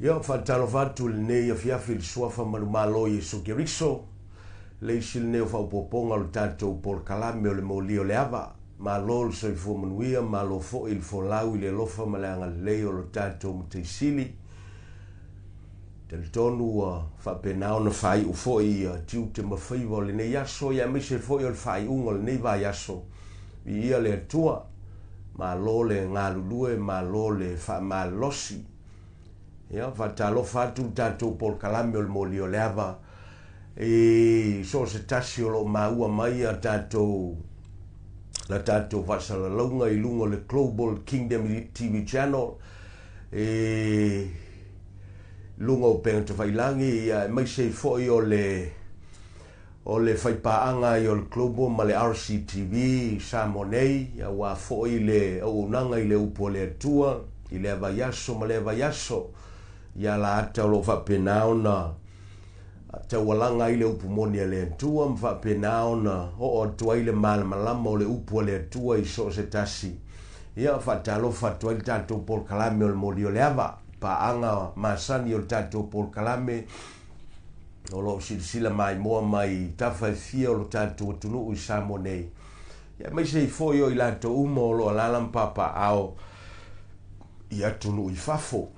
Ia whatalo whatu le nei a fiafi le suafa malo Yesu Keriso. Le isi le neo whaupoponga le tātou por kalame o le Molī O Le Ava. Malo le soifua manuia, malo fo il fo lau i le lofa maleanga leo le tātou mteisili. Tele tonu whapenao na whai u fo i tiu te mawhaiva o le nei aso. Ia mise fo i o le whai unga le nei vai aso. I ia le atua. Malo le ngā lulue, malo le wha malosi. Ia, whatalo whatu tātou por kalame o le Molī O Le Ava. So se tasi o lo maua mai a tātou la tātou whasalalaunga i lunga le Global Kingdom TV Channel. Lunga o penga te whailangi, mai se foi o le whaipaanga i o le Global ma le RCTV, Samonei, wa foi le aunanga i le upo le atua, i le avayaso ma le avayaso. Ia la ata o lo whapenao na te walanga i le upu moni a le atua, mwhapenao na o atua i le malamalama o le upu a le atua i so se tasi. Ia whatalo whatua i le tātou por kalame o le Molī O Le Ava. Paanga masani o le tātou por kalame o lo silisila mai moa mai tawhai o le tātou tunu i Samonei. Ia mai se i foi o i lato uma o lo alalam papa ao i atunu i fafo.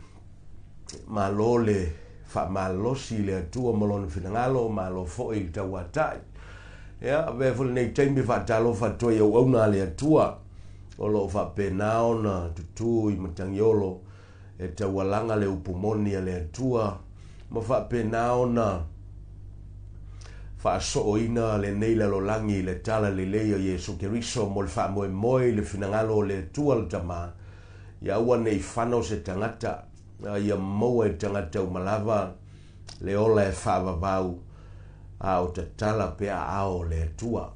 Malo le fa malosi le atua malona finangalo malo fo i tawatai. Ia vefol nei taimi fatalo fatua i au na le atua o lo fa penao na tutu i matangiolo e tawalanga le upumoni le atua ma fa penao na fa soina le nei le lolangi le tala le leio Yesu Keriso mo le fa moe le finangalo le atua le tama. Ia ua nei whanau se tangata ia moe tangata umalava le ola e whaavavau au te tala pea ao le atua.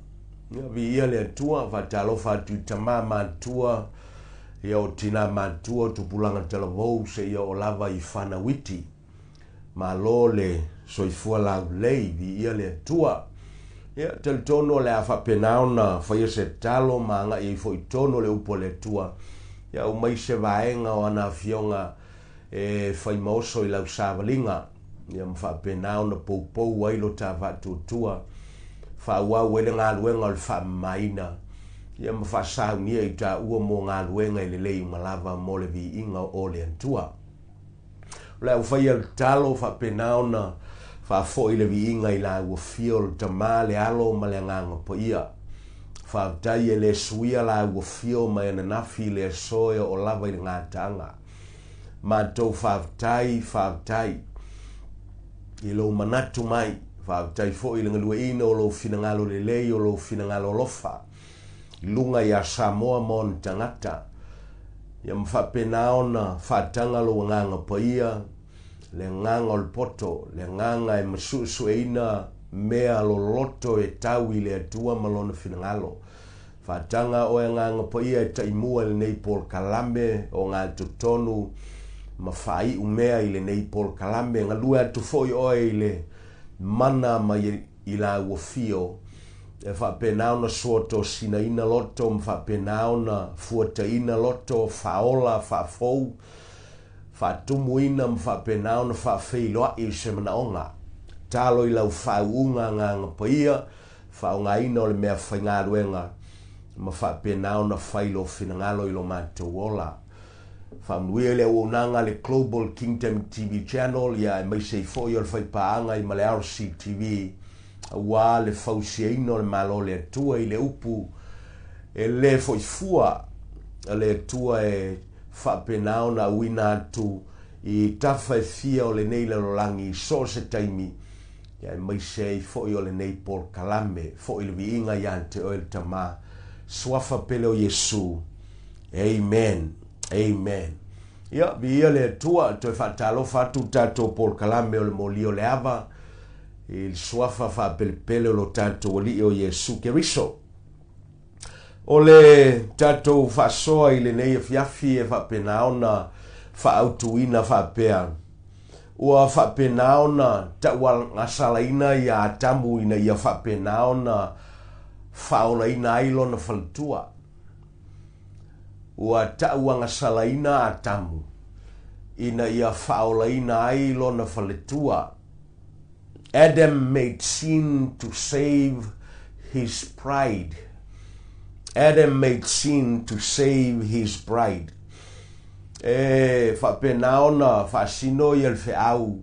Ia vi ia le atua whatalo whatu tama mātua ia o tina mātua tupulanga talavou se ia o lava i whana witi. Malo le soifua lau lei vi ia le atua. Ia tel tono le a whapenao na whaia se talo maanga i fo i tono le upo le atua. Ia o mai se vaenga o ana fionga e whaimaoso i lau sāwalinga. Ia mwhapenao na poupou wailo tā whatutua. Whauau ele ngā luenga o le whamaina. Ia mwhasaunia i tā ua mō ngā luenga i le lei malava mo le vi inga o le antua. Le au whaia le talo whapenao na whafo i le vi inga i la ua fio le tamā le alo ma le nganga po ia. Whautai e le suia la ua fio ma e nanafi le soia o lava i le ngā tanga. Mātou whautai. I lo manatu mai, whautai fo i le ngalua ina o lo finangalo le lei o lo finangalo lofa. Lunga ia Samoa mon tangata. Ia mwhapenao na whatanga lo nganga pa ia, le nganga o le poto, le nganga e masusu e ina mea lo loto e tau i le atua malona finangalo. Whatanga o e nganga pa ia e taimua le nei por kalame o ngā tutonu ma whai umea i le nei por kalame nga lua atu foi oe i le mana ma i la uafio e whapenao na suoto sina ina loto ma whapenao na fuata ina loto whaola, whafou whatumu ina ma whapenao na whawheiloa i se manaonga talo i lau whaunga nganga paia whaunga ina o le mea whaingaruenga ma whapenao na whailo finangalo i lo mātuola. Whamnuia le uonanga le Global Kingdom TV Channel ia e mai sei foi o le whaipaanga i male RCTV wa le whausiaino le malo le atua i le upu e le foifua le atua e whapenao na uina atu i tawhai fia o le nei le rolangi i so se taimi ia e mai sei foi o le nei por kalame foi le viinga iante o el tama swafa pele o Yesu. Amen. Amen. Ia, via le tua, toi whatalo whatu tātou por kalame o le Molī O Le Ava, il suafa whapelepele o lo tātou oli o Yesu Keriso. O le tātou whasoa i le nei fiafi e whapenao na whaautuina whapea. Ua whapenao na tawal ngasalaina i a tamu ina ia whapenao na whaola ina ailo na whaltua. Ua tauanga salaina a tamu. ina ia whaolaina ai lona whaletua. Adam made sin to save his pride. Adam made sin to save his pride. Whapenaona, whasino i al whiau.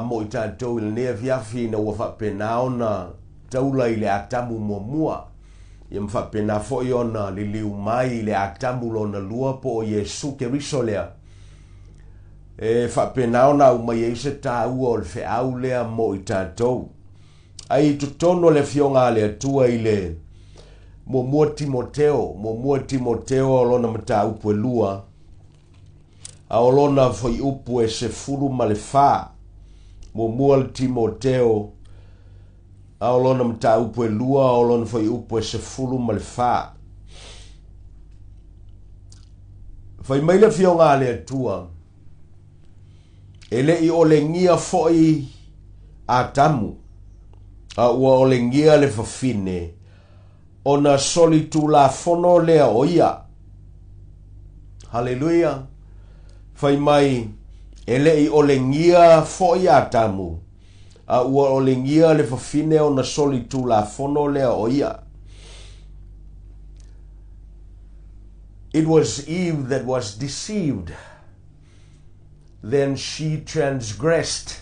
Mo i tātou il nea fiafi na ua whapenaona taula i le atamu mua. Ia mwhapena foi ona li liu mai le atamu lona lua po o Yesu Keriso lea. Whapenaona u mai eise tā ua o le whiau lea mo i tātou. Ai tutono le fionga le atua i le mua Timoteo lona mata upu e lua. A olona foi upu e se furu ma le wha. Mua le Timoteo. A olona mata upu e lua, a olona foi upu e se furu ma le wha. Fai mai le fionga le atua. Ele I ole ngia foi a tamu. A ua ole ngia le fafine. Ona solitu la fono lea oia. Hallelujah. Fai mai ele I ole ngia foi a tamu. A ua ole ngia le fafine ona solitu la fono lea oia. It was Eve that was deceived. Then she transgressed.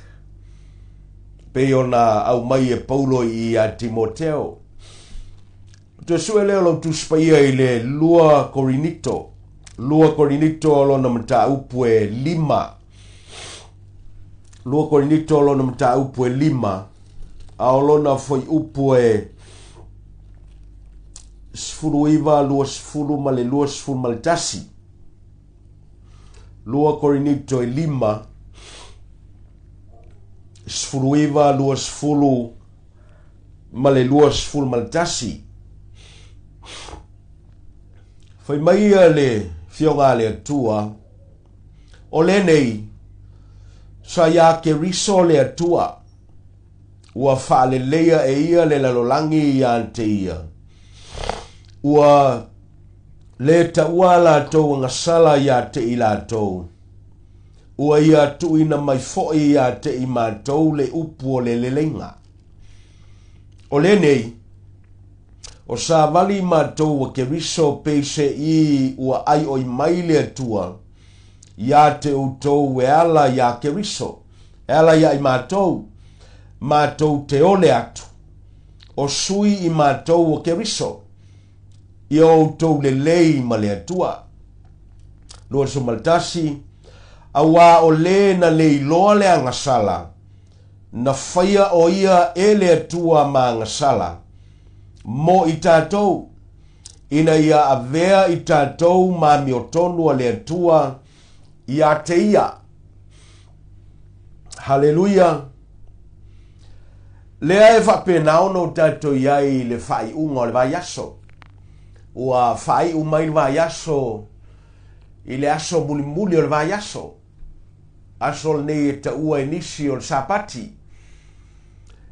Pe ona au mai e Paulo I a Timoteo. Te sue leo lo tu spaia I le lua Korinito. Lua Korinito lona mta upu e 5. Lua Korinito lona mta upu e 5. A lona foi upu e sfuruiva lua sfuru ma le lua sfuru ma le tasi. Lua Korinito e 5. Sfuruiva lua sfuru ma le lua sfuru ma le tasi. Fai mai le fionga le atua. O le nei, sa ia Keriso le atua. Ua whaale leia e ia le lalolangi ia ante ia. Ua le ta ua la tau ngasala ia te I la tau. Ua ia tuina mai foi ia te I mātou le upu o le lelenga. O le nei, o sa vali mātou wa Keriso peise I ua ai oi mai le atua. Ia te utou e ala ia Keriso. Ala ia I mātou. Mātou te ole atu. O sui I mātou wa Keriso. Ia utou le lei ma le atua. Lua so maltasi. Awa o le na le iloa le angasala. Na whaia o ia e le atua ma angasala. Mo I tātou, ina ia avea I tātou ma miotonu a le atua ia te ia. Hallelujah. Lea e whapenao no tātou iai le whai unga o le vaiaso. Ua whai umai le vaiaso I le aso muli o le vaiaso. Aso le nei e ta ua inisi o le sapati.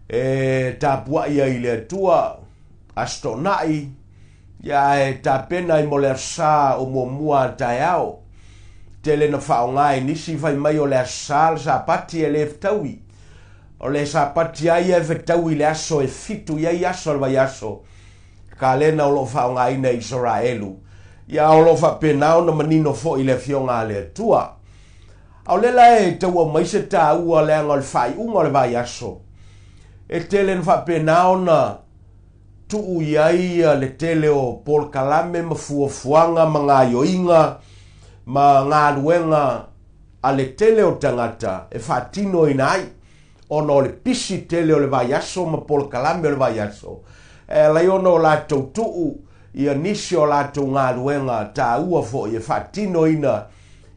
E ta pua ia I le atua. Astonai, ia e ta pena I mo le asa o mua tai au. Tele na whaongai nisi fai mai o le asa le sapati e le ftaui. O le sapati ai e ftaui le aso e fitu ia aso le vai aso. Ka lena o lo whaongai na Israelu. Ia o lo whapenao na manino fo I le fionga le tua. Au lela e te ua maise ta ua le anga le whai unga le vai aso. E tele na whapenao na tuu iai le tele o Paul Kalame mafuafuanga mga yoinga ma ngā luenga a le tele o tangata e whatino inai ono le pisi tele o le vaiaso ma Paul Kalame o le vaiaso e laiono o latou tuu ia nisi o latou ngā luenga ta ua fo i e whatino ina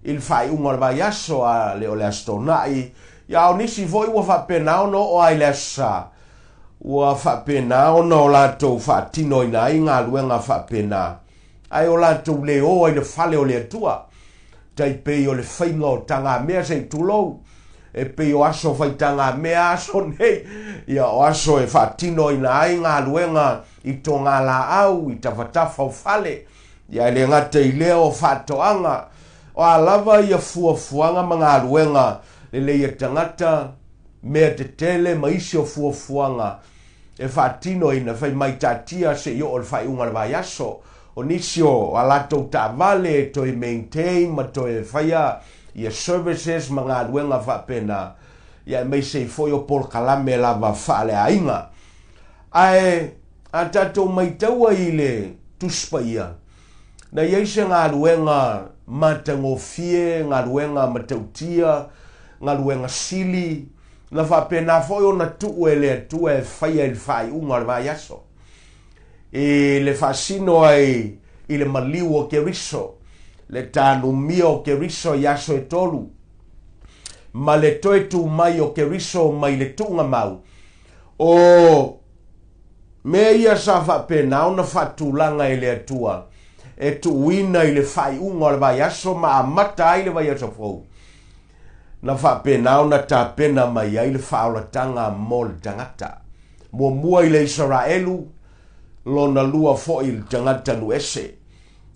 il whai unga le vaiaso a le o le astonai ia o nisi fo I ua whapenao no o ai le asa ua whapena ona o latou whaatino ina I ngā luenga whapena. Ai o latou leo ai le whale o le atua. Tai pei o le whainga o tanga mea sei tulou. E pei o aso whai tanga mea aso nei. Ia o aso e whaatino ina ai ngā luenga I tō ngā la au I tawhatafa o whale. Ia le ngata I leo whatoanga. o alava ia fuafuanga mga aluenga le ia tangata mea te tele maisi o fuafuanga e whaatino ina whai mai tatia se i o le whai unga le vai aso o nisio a lato ta vale to i maintain ma to e whaia ia services mga aluenga whapena ia mai se i foi o por kalame lava whaale a inga ai a tatou mai taua i le tuspa ia na iai se ngā aluenga matangofie ngā aluenga matautia ngā aluenga sili na whapena foi o na tuu e le atua e whaia i le whai unga le vai aso i le whasino ai i le maliu o ke riso le tānu mia o ke riso i aso e tolu ma le toe tu mai o ke riso mai le tunga mau o mea ia sa whapena o na whatulanga i le atua e tuina i le whai unga o le vai aso ma amata ai le vai aso fau na whapena o na tāpena mai ai le whaolatanga mo le tangata mua i le Israelu lo na lua fo i le tangata nu ese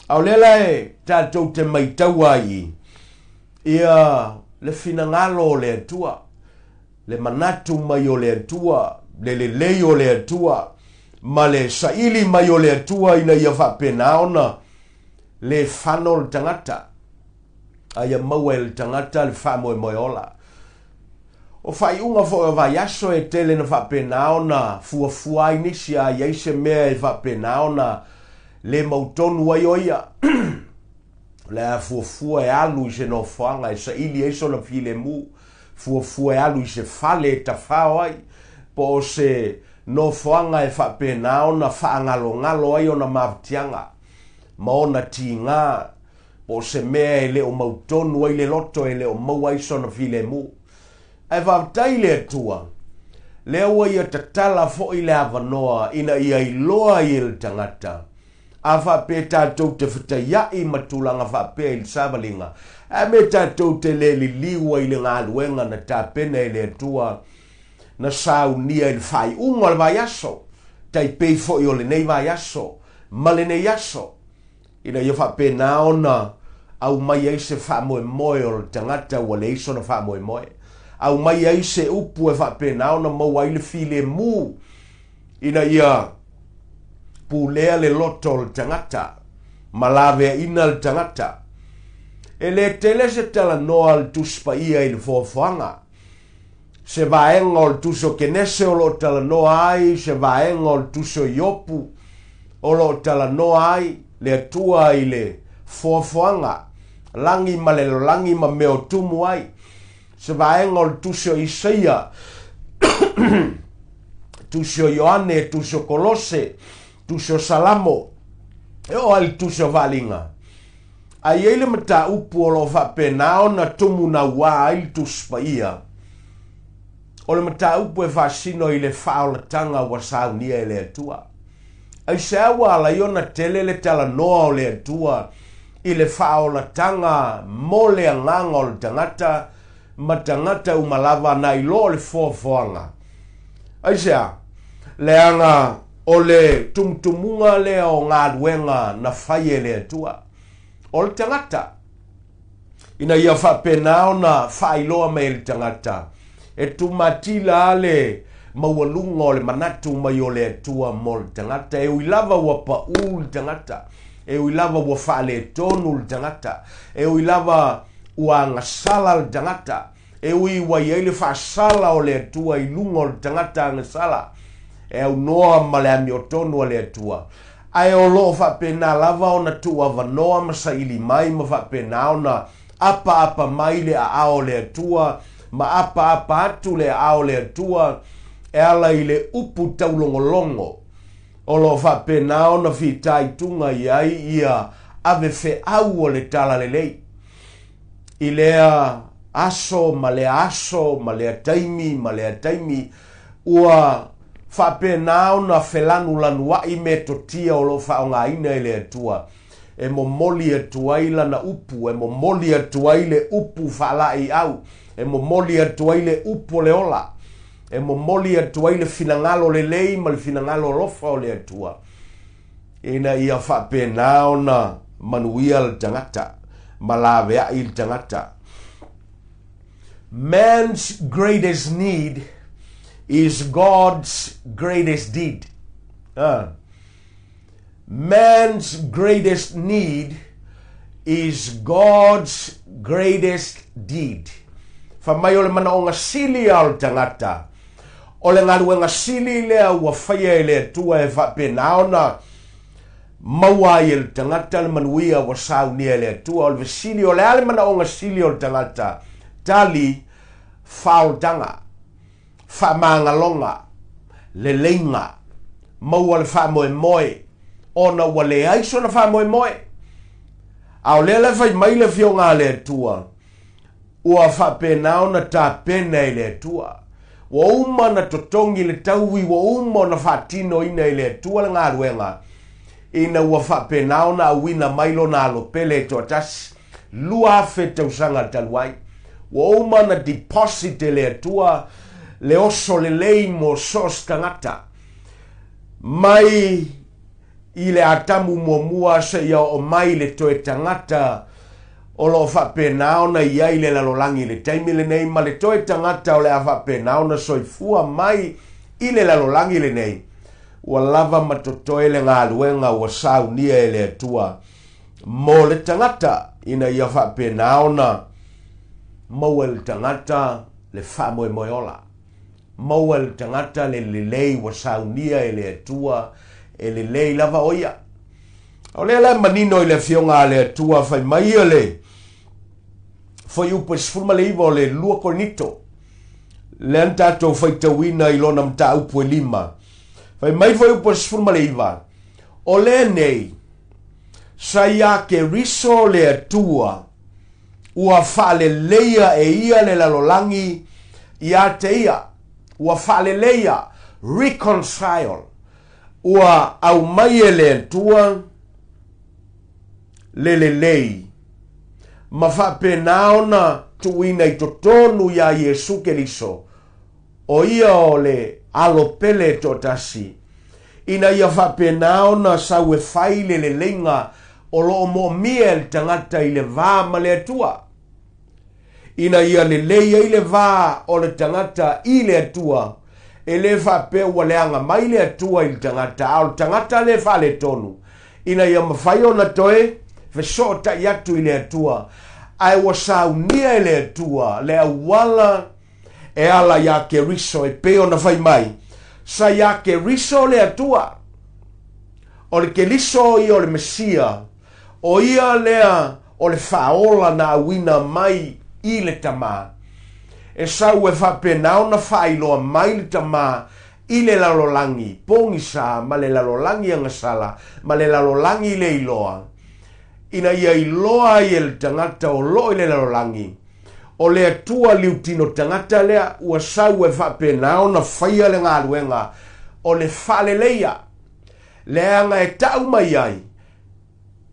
au lela e tātou te maitaua i ia le finangalo o le atua le manatu mai o le atua le lei o le atua ma le saili mai o le atua ina ia whapena ona le whano le tangata aia maua le tangata le whamoe moe ola o whai unga fo e vai aso e tele na whapena ona fuafua inisi a iaise mea e whapena ona le mautonu ai oia le a fuafua e alu i se no whanga e sa ili eiso na file mu fuafua e alu i se fale e ta whao ai po o se no whanga e whapena ona whaangalo ngalo ai ona mawtianga ma ona tinga po se mea e le o mautonu ai le loto e le o maua iso na file mu ai whaptai le atua le ua ia tatala fo i le avanoa ina ia iloa i le tangata a whape tātou te whataiai matulanga whape i le savalinga a me tātou te le liwa i le ngā luenga na tāpena i le atua na saunia i le whai unga le vai aso tai pei fo i o le nei vai aso ma le nei aso ina ia whape naona au mai ai se whamoe moe o le tangata ua le iso na whamoe moe au mai ai se upu e whape naona maua i le file mu ina ia pulea le loto le tangata malave ina le tangata e le tele se tala noa le tuspa ia i le fofoanga se vaenga o le tuso kenese o lo tala noa ai se vaenga o le tuso iopu o lo tala noa ai le atua i le fofoanga langi ma le langi ma meo tumu ai se vaenga o le tuso Isaia tuso Ioane tuso Kolose tuso Salamo e o al tuso valinga ai ele mata upu o lo whapenao na tumu na wā il tuspa ia o le mata upu e whasino i le whaolatanga wa saunia e le atua ai se awa ala iona tele le tala noa o le atua i le whaolatanga mo le anganga o le tangata ma tangata umalava na ilo le fofoanga ai se a le anga o le tumtumunga le o ngā ruenga na whaie le atua o le tangata ina ia whapenao na whailoa me le tangata e tumatila le maualunga o le manatu mai o le atua mo le tangata e uilava ua pa le tangata e uilava ua whaale tonu le tangata e uilava ua ngasala le tangata e ui wai ele whaasala o le atua i lunga o le tangata ngasala e au noa ma le ami o tonu o le atua ai o lo whapena lava o na tua wanoa masa ili mai ma whapena o na apa mai le a ao le atua ma apa atu le ao le atua e ala i le upu taulongolongo o lo whapena o na whitai tunga iai ia ave fe au o le tala le lei i lea aso ma le taimi ua whapena o na whelanu lanua i me totia o lo whaonga ina i le atua e momoli atua i lana upu e momoli atua i le upu whalai au e momoli atua i le upu le ola e momoli atua i le finangalo le lei ma le finangalo lofa o le atua ina ia whapena o na manuia le tangata malave a il tangata. Man's greatest need is God's greatest deed. Man's greatest need is God's greatest deed. Famai ole mana o ngasili al tangata. Ole ngalu ngasili lea ua whaia le tua e whapenaona maua i le tangata le manuia wa saunia le tua ole vesili ole ale mana o ngasili al tangata tali whaotanga whamangalonga le leinga maua le whamoe moe ona wale aiso na whamoe moe au le fai mai le fionga le tua ua whapenaona ta pena i le tua wa uma na totongi le tauwi wa uma na whatino ina i le tua le ngā ruenga ina ua whapenaona a wina mailo na alo pele to atas lua fe tausanga taluai wa uma na deposit le tua le oso le lei mo sos tangata mai i le atamu mua se ia o mai le toe tangata o lo whapenaona i ai le lalolangi le taimi le nei ma le toe tangata o le a whapenaona soifua mai i le lalolangi le nei ua lava matotoe le ngā luenga ua saunia e le atua mo le tangata ina ia whapenaona maua le tangata le whamoe moeola maua le tangata le lei ua saunia e le atua e le lei lava oia o le manino i le fionga le atua fai mai le foi upo sfurma le iwa o le lua kornito le antato fai tawina i lona mta upo e lima fai mai foi upo sfurma le iwa o le nei sa ia ke riso le atua ua fale leia e ia le lalolangi ia te ia ua fale leia reconcile ua au mai e le atua le lei ma whapenaona tuina i totonu ia Yesu Keriso o ia o le alo pele totasi ina ia whapenaona sau e whaile le leinga o lo mo miel tangata i le vā ma le atua ina ia le leia i le vā o le tangata i le atua e le whape ua leanga mai le atua i le tangata ao tangata le whale tonu ina ia mawhai o na toe fesota i atu i le atua ai wa saunia i le atua le awala e ala ia ke riso e peo na whai mai sa ia ke riso le atua o le ke riso i o le Mesia o ia lea o le whaola na awina mai i le tama e sau e whapenao na whailoa mai le tama i le lalolangi pongi sa ma le lalolangi angasala ma le lalolangi le iloa ina ia iloa i le tangata o lo i le lalolangi o le atua liutino tangata lea ua sau e whapenao na whaia le ngā ruenga o le whale leia leanga e tau mai ai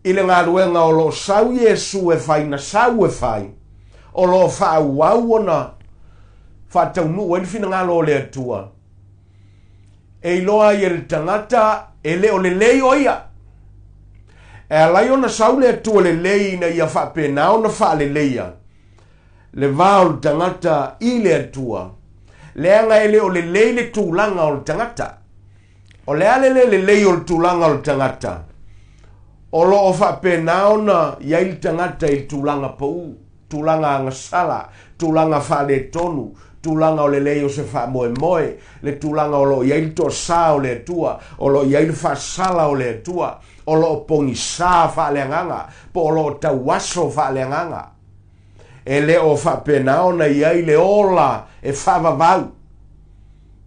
i le ngā ruenga o lo sau Yesu e whai na sau e whai o lo whau au ona whatau nu e whina ngā lo le atua e iloa i le tangata e le o le lei o ia e alai ona sau le atua le lei na ia whapenao na wha le leia le vāo le tangata i le atua leanga e le o le lei le tūlanga o le tangata o le ale le lei o le tūlanga o le tangata o lo o whapenao na iai le tangata i tūlanga pau tūlanga angasala tūlanga whale tonu tūlanga o le lei o se wha moe moe le tūlanga o lo iai le to sa o le atua o lo iai le wha sala o le atua o lo pongi sa wha le anganga po o lo tawaso wha le anganga e le o whapenao na iai le ola e whavavau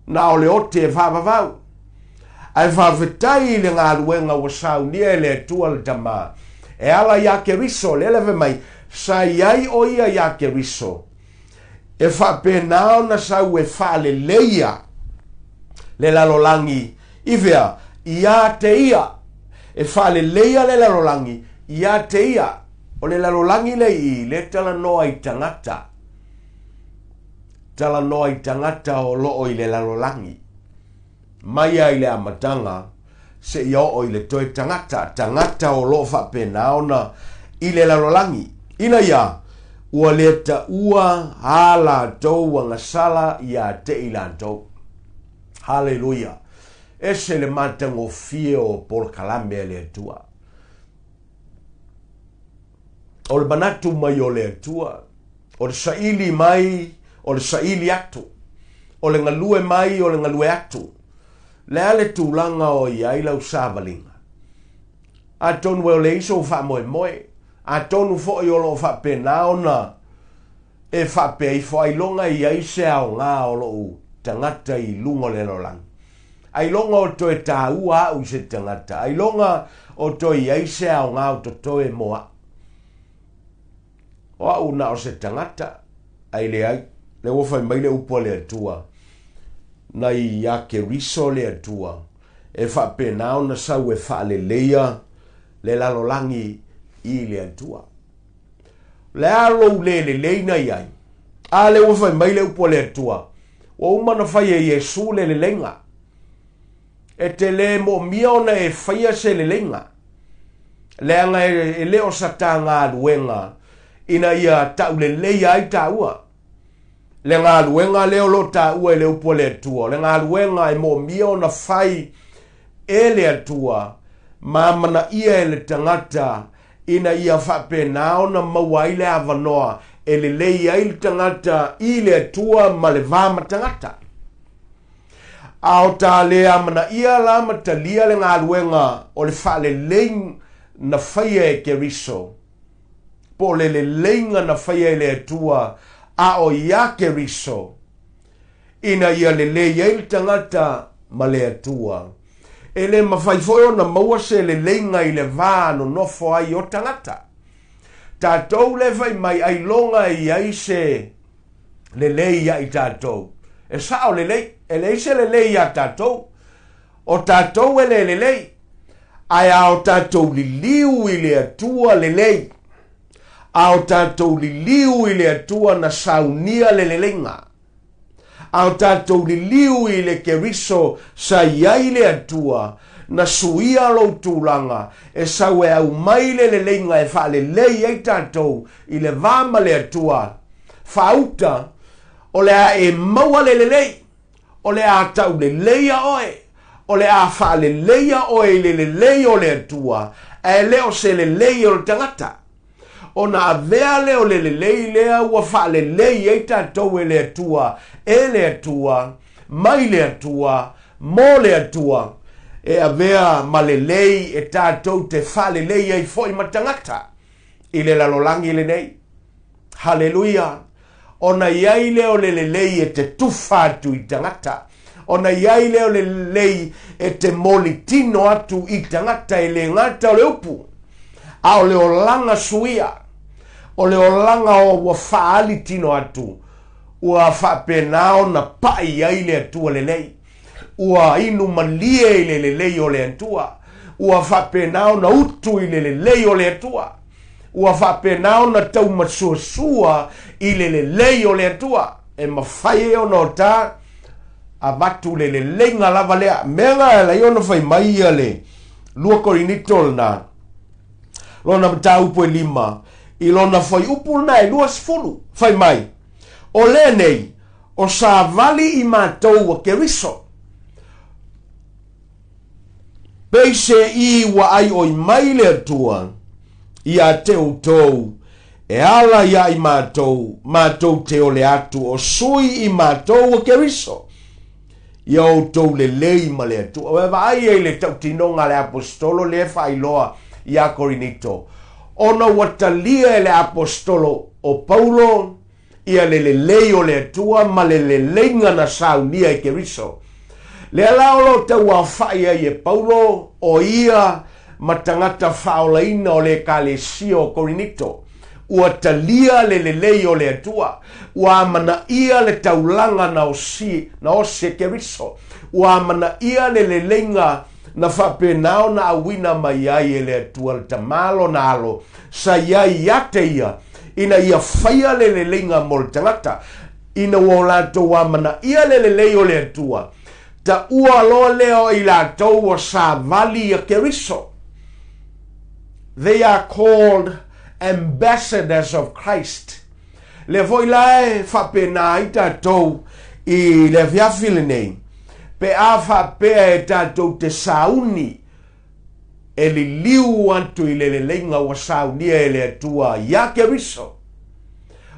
na o le ote e whavavau ai whawhetai le ngā ruenga wa saunia le atua le tama e ala ia ke riso le lewe mai sa iai o ia ke riso e whapenao na sau e whale leia le lalolangi i vea ia te ia e whale leia le lalolangi ia te ia o le lalolangi le i le tala noa i tangata o loo i le lalolangi mai ai le amatanga se ia o i le toe tangata o loo whapenao na i le lalolangi Ina ia, ua le ta ua hala tau ngasala ia te ilantou. Hallelujah. Ese le matango fio por kalame le tua. O le banatu mai o le tua. O le saili mai, o le saili atu. O le ngalue mai, o le ngalue atu. Le ale tūlanga o iai lau sāvalinga. A tonu e o le iso wha moe moe. A tonu fo i olo wha penaona. E wha pe i fo ailonga iai se au ngā olo u. Tangata i lungo le lolang. Ailonga o toe tā ua au se tangata. Ailonga o toe iai se au ngā o to toe moa. O au na o se tangata. Ai le ai. Le wafai mai le upo le atua. Na i ake riso le atua. E wha penao na sau e wha le leia. Le lalolangi i le atua. Le alo le leina iai. A le wafai mai le upo le atua. O umana whai e Yesu le lenga. E te le mo miona e whaia se le lenga. Le anga e leo sata ngā luenga. Ina ia tau le leia ai ta ua. Le ngā luenga leo lo ta ua e le upo le atua. Le ngā luenga e mo miona whai e le atua. Mamana ia e le tangata. Ina ia whape nao na maua i le avanoa. E le leia i le tangata i le atua ma le vama tangata. Ao ta le amana ia la matalia le ngā luenga o le wha le leing na whaia e keriso. Po le leinga na whaia e le atua a o ia keriso. Ina ia le leia i le tangata ma le atua. E le mawhaifoio na maua se le leinga i le vā no nofo ai o tangata. Tātou le vai mai ai longa i aise le leia i tātou. E sao le lei, e le ise le leia tātou. O tātou e le lei. Ai ao tātou li liu i le atua le lei. Ao tātou li liu i le atua na saunia le lenga. Ao tātou li liu i le keriso sa iai le atua. Na suia lo tūlanga e sau e au mai le lenga e wha le lei ei tātou i le vama le atua. Whauta o le a e maua le lei. O le a tau le leia oe. O le a wha le leia oe le lei o le atua. E leo se le lei o le tangata. O na avea leo le lei lea ua wha le lei ei tātou e le atua. E le atua, mai le atua, mo le atua. E avea ma le lei e tātou te wha le lei ei foi matangata. I le lalolangi le nei. Hallelujah. O na iai leo le lei e te tufa atu i tangata. O na iai leo le lei e te moli tino atu i tangata e le ngata o le upu. A o le olanga suia. O le olanga o wa faali tino atu. Ua whapenao na pai ai le atua le lei. Ua inu malie i le lei o le atua. Ua whapenao na utu i le lei o le atua. Ua whapenao na tau masuasua i le lei o le atua. E mawhai o no ta a watu le lei ngā lava lea. Menga e la iona whai mai ia le. Lua korinitol na. Lona mta upo e 5. I lona whai upu na e 2 whai mai. O le nei, o sa vali i mātou a keriso. Peise i wa ai oi mai le atua, i a te utou, e ala ia i mātou te ole atu, o sui i mātou a keriso. I a utou le lei ma le atua. O ewa ai e le tautinonga le apostolo le whailoa i a korinito. Ona watalia le apostolo o Paulo, ia le lei o le atua ma le leinga na saunia i keriso. Le alaolo te ua whaia i e Paulo o ia matangata whaolaina o le kalesio o Korinito. Ua talia le lei o le atua. Ua amana ia le taulanga na ose keriso. Ua amana ia le leinga na whapenao na awina mai ai e le atua le tamalo na alo. Sa iai ate ia. Ina ia whaia le leinga mo le tangata. Ina wolato wa mana ia le lei o le atua. Ta ua loa leo i la tau o sa vali a keriso. They are called ambassadors of Christ. Le voi lae whapena i tātou i le whiawhile nei. Pe a whapea e tātou te sauni e li liu antu i le leinga wa saunia e le atua ia ke riso.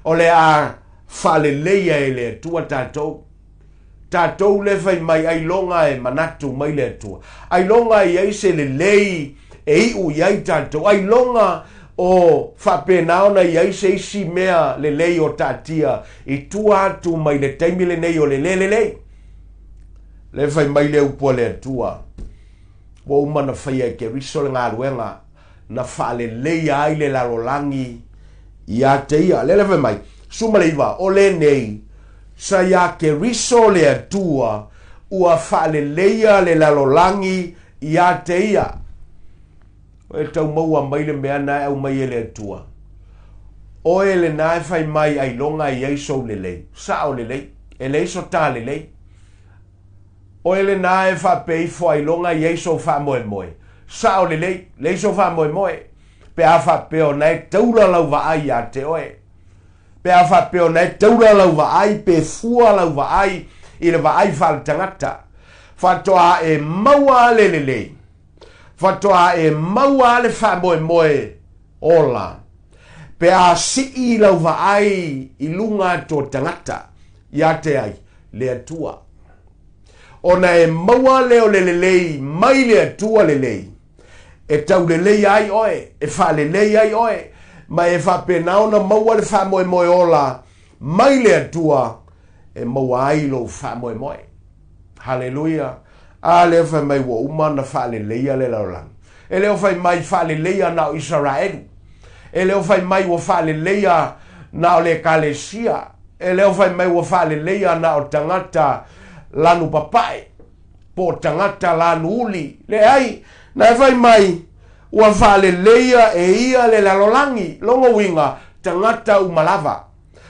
O le a whale leia e le atua tātou. Tātou le whai mai ailonga e manatu mai le atua. Ailonga i eise le lei e iu iai tātou. Ailonga o whapenaona i eise isi mea le lei o tātia i tua atu mai le taimile nei o le lei. Le whai mai le upua le atua. Wa umana whai e ke riso le ngā ruenga na whale leia ai le larolangi i a te ia. Le whai mai, suma le iwa, o le nei, sa ia ke riso le atua ua whale leia le larolangi i a te ia. O e tau maua mai le mea nai au mai e le atua. O e le nai whai mai ai longa i eiso le lei. Sa o le lei, e le iso tā le lei. O e le nai wha pei fo ai longa i eiso wha moe moe. Sa o le lei, le iso wha moe moe. Pe a wha peo nei taura lau wa ai a te oe. Pe a wha peo nei taura lau wa ai, pe fua lau wa ai, i le wa ai wha tangata. Whatoa e maua le le lei. Whatoa e maua le wha moe moe ola. Pe a si i lau wa ai i lunga tō tangata. Ia te ai, le atua. Ona e maua leo le lei, mai le atua le lei. E tau le lei ai oe, e wha le lei ai oe. Ma e wha penaona maua le wha moe moe ola, mai le atua, e maua ai lo wha moe moe. Hallelujah. A leo whai mai wa umana wha le leia le laulang. E leo whai mai wha le leia na o Israelu. E leo whai mai wa wha le leia na o le Kalesia. E leo whai mai wa wha le leia na o tangata lanu papai. Po tangata lanu uli. Le ai, na e whai mai wa wha le leia e ia le lalolangi. Longo winga tangata umalava.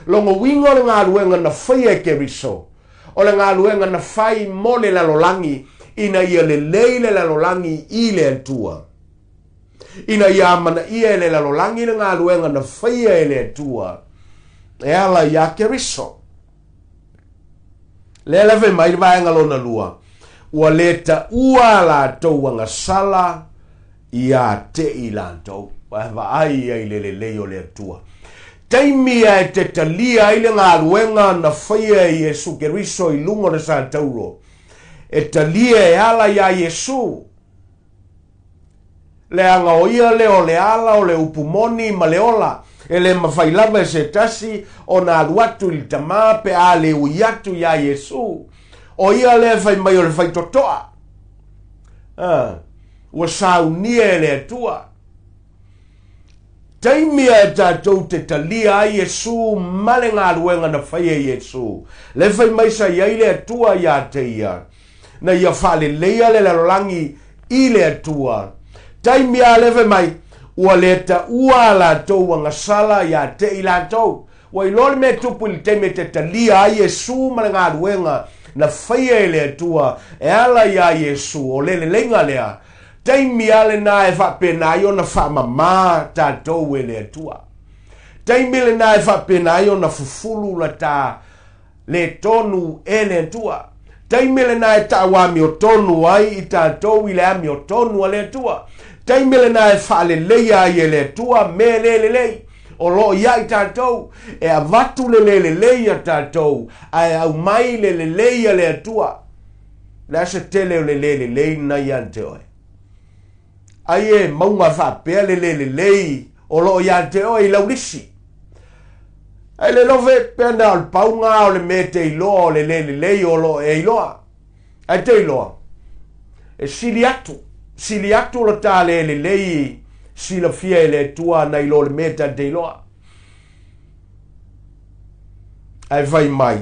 Longo winga le ngā ruenga na whai e ke riso. O le ngā ruenga na whai mo le lalolangi. Ina ia le lei le lalolangi i le atua. Ina ia mana ia le lalolangi le ngā ruenga na whaia e le atua. E ala ia ke riso. Le lewe mai vaenga lona lua. Ua leta ua la tau anga sala ia te i lantou. Wa ai ai le lei o le atua. Taimia e te talia i le ngā ruenga na whaia i Yesu ke riso i lungo na sa tauro. E talia e ala ia Yesu. Le anga o ia le o le ala o le upumoni ma le ola. E le mawhailava e se tasi o na aluatu i tamā pe a le uiatu ia Yesu. O ia le whai mai o le whai totoa. Ua saunia e le atua. Taimia e tātou te talia a Yesu male ngā ruenga na whai e Yesu. Le whai mai sa iai le atua ia te ia. Na ia whale leia le larolangi i le atua. Taimia lewe mai, ua leta ua la tau wanga sala ia te i la tau. Ua ilole me tupu li teime te talia a Yesu male ngā ruenga na whaia e le atua. E ala ia Yesu o le lenga lea. Taimia le na e whapena i o na whamama tātou e le atua. Taimia le na e whapena i o na fufulu la tā le tonu e le atua. Taimele na e tawami o tonu ai i tātou i le ami o tonu a le atua. Taimele na e whale leia i e le atua me le lei. O lo ia i tātou e a vatu le leia tātou a e au mai le leia le atua. La se tele o le lei na i ante oe. Ai e maunga whapea le lei o lo ia ante oe i laurisi. Ai le love pena al paunga o le mete iloa o le lei o lo e iloa. Ai te iloa. E sili atu la ta le lei sila fia e le tua na ilo le meta te iloa. Ai vai mai.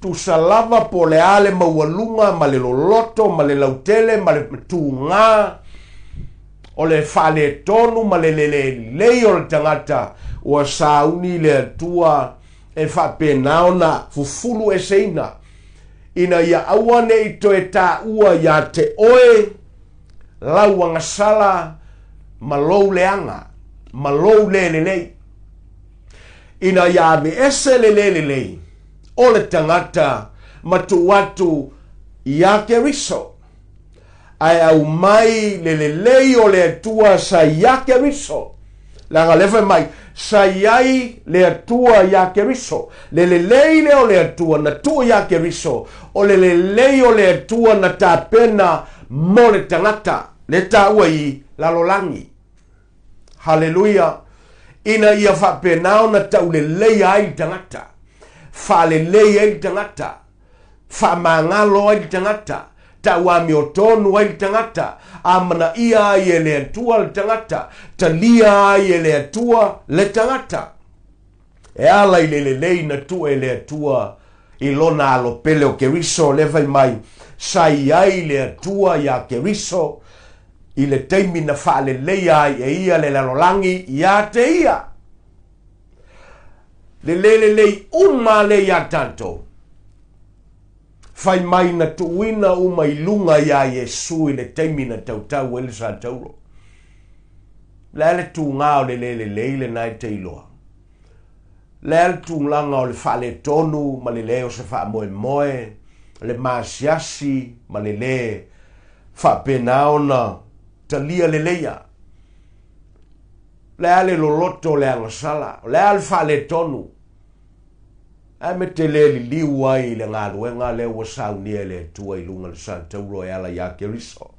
Tu salava po le ale maualunga ma le loloto ma le lautele ma le tunga o le fale tonu ma le lei o le tangata. Ua sauni le atua e whapenaona fufulu e seina. Ina ia awane i to e tā ua ia te oe lau anga sala ma lou leanga. malou lelelei. Ina ia me ese lelelei. O le tangata matuatu ia keriso. Ai au mai lelelei o le atua sa ia keriso. Langa lewe mai, sa iai le atua ia keriso. Lelelei le o le atua na tua ia keriso. O lelelei o le atua na tapena mo le tangata. Le taua i lalolangi. Haleluia. Ina ia whapenao na tau lelei ai tangata. Fa lelei ai tangata. Fa mangalo ai tangata. Tau ami o tonu ai tangata. Amana ia ai e le atua le tangata. Talia ai e le atua le tangata. E ala i lelei na tua e le atua. Ilona alo pele o keriso levai mai. Sai ai le atua ia keriso. I le teimi na whaale leia e ia le lalolangi ia te ia. Le lei uma le ia tanto. Fai mai na tuina uma ilunga ia Yesu i le teimi na tautau ele sa tauro. Le tu ngao le lei le nai te iloa. Le tu langa o le whaale tonu ma le leo se wha moe moe. Le maasiasi ma le le wha penao na talia le leia. Le ale loloto le angasala. Le ale fa le tonu. A me te le li liwai le ngā luenga le wasau ni le tua i lunga le santa uro e ala ya keriso.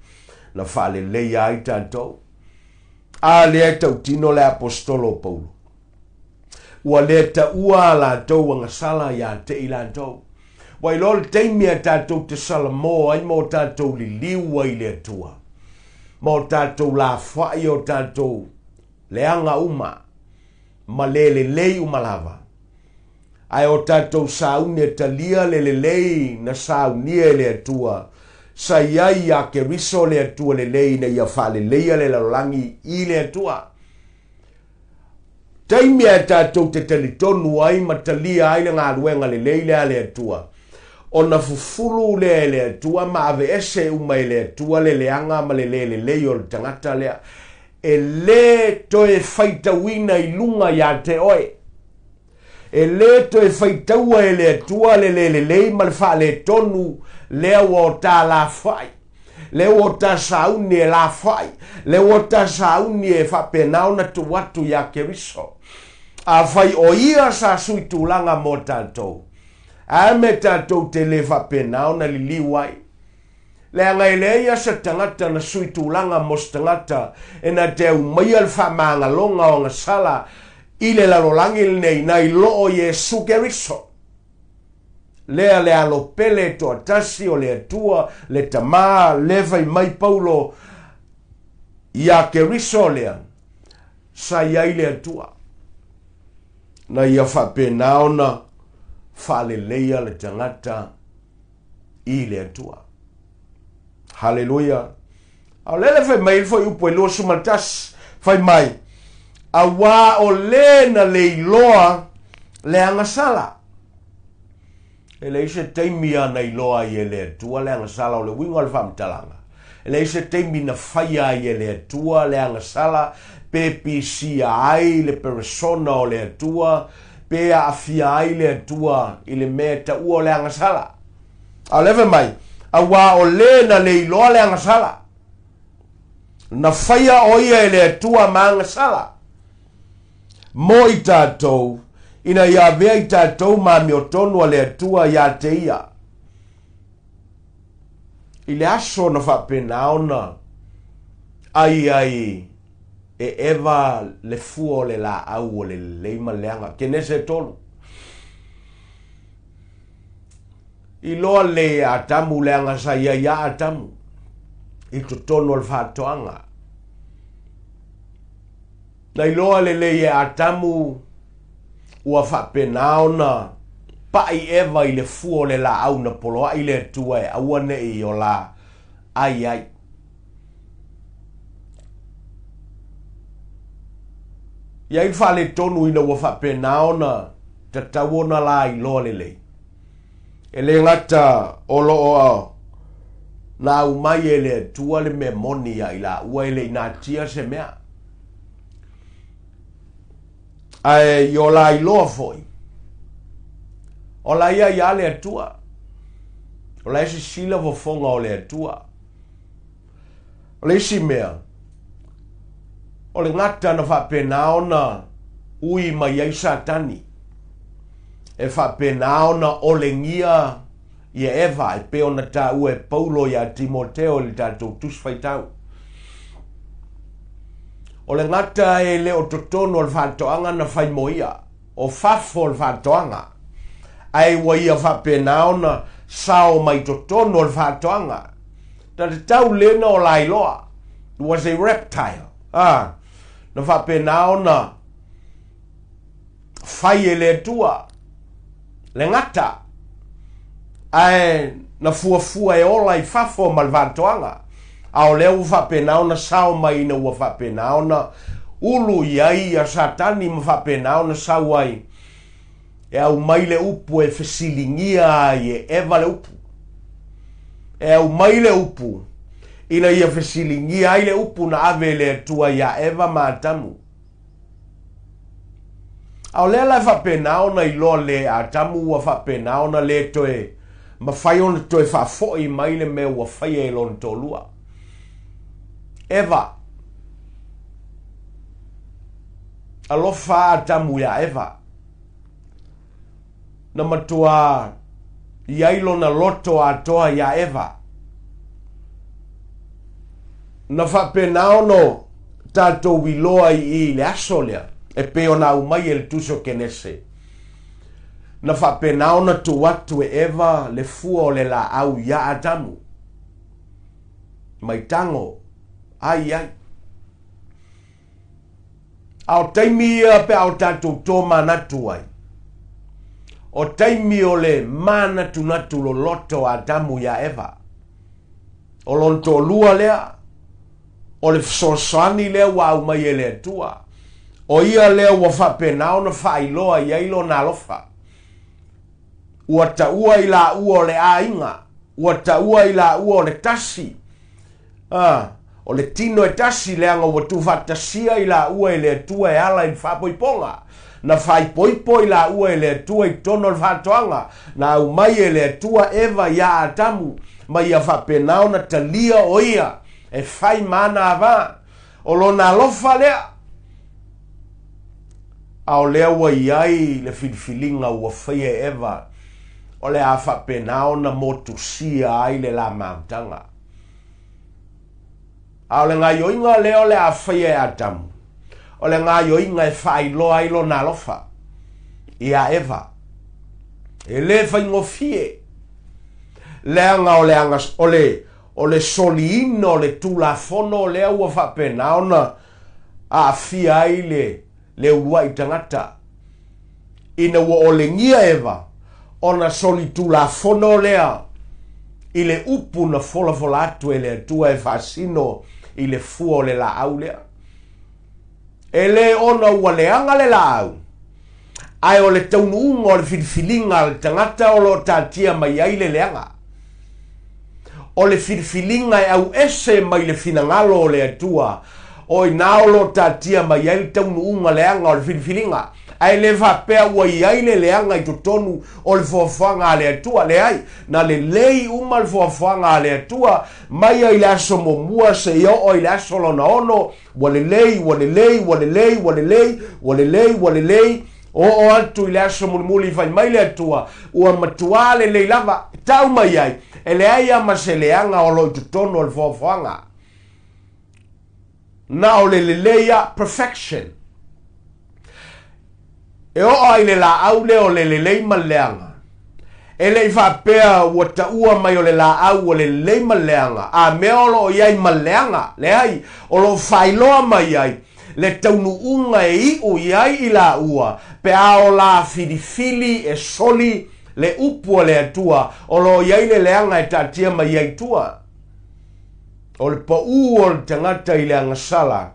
Na fa le leia i tanto. A le e tau tino le apostolo Paulo. Ua le ta ua la tau angasala ya te ilantou. Wa ilo le teimi a tatou te salamo ai mo tatou li liwai le tua. Mo tatou la whai o tatou leanga uma ma lei uma lava. Ai o tatou saune talia lei na saunie le atua. Sa iai a ke riso le atua lei na ia wha leia le lalangi i le atua. Taimi a tatou te talitonu ai ma talia ai le ngā ruenga lei le atua. O na fufulu le atua ma ave ese umai le atua le leanga ma le o le tangata lea. E le toe whaitawina i lunga ia te oe. E le toe whaitaua e le atua le ma le wha le tonu lea o ta la whai. Le o ta sauni e la whai. Le o ta sauni e whapenau na tuatu ia keriso. A whai o ia sa sui tūlanga mo tātou. A me tātou te le whapenau na li liwai. Le angai le ia sa tangata na sui tūlanga mos tangata. E na te umai al whamanga longa o ngasala. I le lalolangi nei na i loo Yesu keriso. Lea le alo pele to atasi o le atua. Le tama levai mai Paulo. Ia keriso lea. Sa iai le atua. Na ia whapenau na. Fale leia le tangata i le atua. Hallelujah. Au lele fai mai fo upo ilo sumatas fai mai. Awa o le na le iloa le angasala. Ele ise teimia na iloa i le atua le angasala o le wingo al famtalanga. Ele ise teimi na faya i le atua le angasala pe PCI le persona o le atua pe a afia ai le atua i le meta ua o le angasala. A leve mai, a wā o le na le iloa le angasala. Na whaia o ia i le atua ma angasala. Mo i tātou, ina ia vea i tātou ma mi o tonu a le atua ia te ia. I le aso na whapena ona, ai, e eva le fuo le la au o le leima leanga. Kene se tolu. I loa le atamu leanga sa ia atamu. I to tonu al whatoanga. Na i loa le atamu ua whapenaona pa i eva i le fuo le la au na poloa i le tua e awane i o la ai. Ia i whale tonu ina ua whapenaona ta tawona la i loa lelei. E le ngata o loo na umai e le tua le me moni ia i la ua ele ina tia se mea. ai o la iloa foi. O la ia le atua. O la isi sila vo fonga o le atua. O le isi mea. O le ngata na whapena ona ui mai ai satani. E whapena ona o le ngia ia Eva e pe ona ta ue Paulo ia Timoteo le tātou tuswhaitau. O le ngata e le o totono o le whatoanga na whaimoia. O fafo le whatoanga. Ai wa ia whapena ona sao mai totono o le whatoanga. Ta te tau lena o lailoa. It was a reptile. Na whapena ona whai e le tua. Le ngata. Ai na fuafua e ola I fafo ma le whatoanga. Ao leo whapena ona sao mai ina ua whapena ona ulu iai a satani ma whapena ona sao ai. E au mai le upu e whesilingia ai e Eva le upu. E au mai le upu. Ina ia whesilingia ai le upu na ave le tua ia Eva ma atamu. Au lea lai whapena ona ilo le atamu wa whapena ona le toe. Ma whai ona toe whafoi mai le mea wa whai e lon tolua. Eva. Alofa atamu ya Eva. Na matua iailo na loto atoa ya Eva. Na whapena ono tato wiloa I le asolea. E pe ona umai e le tuso kenese. Na whapena ona tu watu e Eva le fua o le la au ya atamu. Mai tango. Ai. Au taimi pe au tatu to manatu ai. O taimi o le mana tunatu lo loto atamu ya Eva. O lonto lua lea. O le fsosani lea wa au mai e le tua. O ia lea wa whapena ona whailoa iailo na alofa. Ua taua I la ua o le ainga. Ua taua I la ua o le tasi. O le tino e tasi leanga ua tu whatasia I la ua I le tua e ala I whapoiponga. Na whaipoipo I la ua I le tua I tono le whatoanga. Na au mai e le tua Eva ia atamu. Mai a whapena ona talia o ia. E whai mana ava. O lona alofa lea. Ao lea wa iai le filfilinga ua whai e Eva. O le a whapena ona motusia ai le la mautanga. Ao le ngai oinga leo le a whai e atamu. O le ngai oinga e whai loa ilo na lofa. Ia Eva. E le whai ngofie. Leanga o le angas o le soliino o le tulafono o lea ua whapena ona a fia ai le ua I tangata. Ina ua o le ngia Eva. Ona soli tulafono lea. I le upu na fola atu e le atua e fasino I le fua o le la au lea. E le ona ua leanga le la au. Ai o le taunuunga o le filfilinga le tangata o lo tatia mai ai le leanga. O le filfilinga e au ese mai le finangalo o le atua. O I naolo tatia mai ai le taunuunga leanga o le filfilinga. Ai le vapea ua iai le leanga I totonu o le foafoanga le atua le ai. Na le lei uma le foafoanga le atua. Mai ai le aso momua se io o I le aso lona ono. Walelei. O atu I le aso mulimuli fai mai le atua. Ua matua le lei lava. Tau mai ai. E le ai ama se leanga o lo I totonu o le foafoanga. Na o le leia perfection. E o ai le la au le o le lei maleanga. E le whapea ua taua mai o le la au o le lei maleanga. A meolo o iai maleanga. Le ai, o lo whailoa mai ai. Le taunu unga e iu iai I la ua. Pe a o la filifili e soli le upu o le atua. O lo iai le leanga e tatia mai ai tua. O le pa o le tangata I le angasala.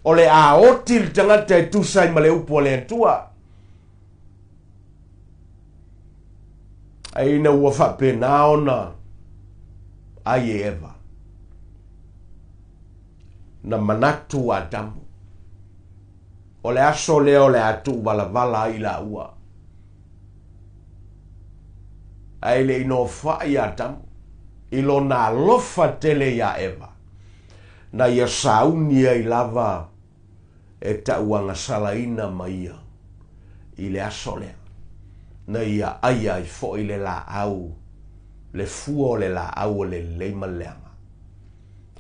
O le a oti le tangata e tusai ma le upu o le atua. Aina ua whapena ona ai e Eva. Na manatu a damu. o le aso lea o le atu vala i la ua. Ai le ino fai a tamu. Ilo na lofa tele ya Eva. Na ia saunia i lava e tauanga salaina maia. I le aso lea. Na ia aia i fo i le la au. Le fuo le la au le leima leanga.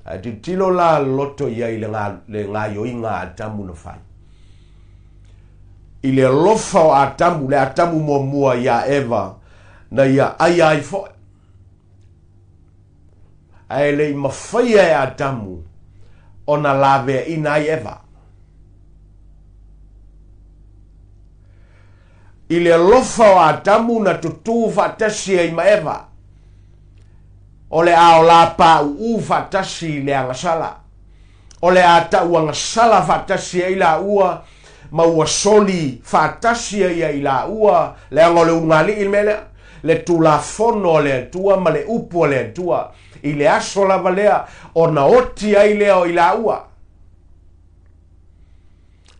A ti tilo la loto ia i le ngā yoinga a tamu na fai. I le lofa o a tamu, le a tamu mua ia Eva. Na ia aia i fo. Ai le mawhaia e a tamu. O na lawe ina i Eva. I le lofa o a tamu na tutu fatasi e ima Eva. O le ao la pa u fatasi le angasala. O le a ta u angasala fatasi e la ua. Ma ua soli fatasi e la ua. Le angole ungali ilmele. Le tu la fono le tua ma le upo le tua. I le aso la valea o na oti ai lea o i la ua.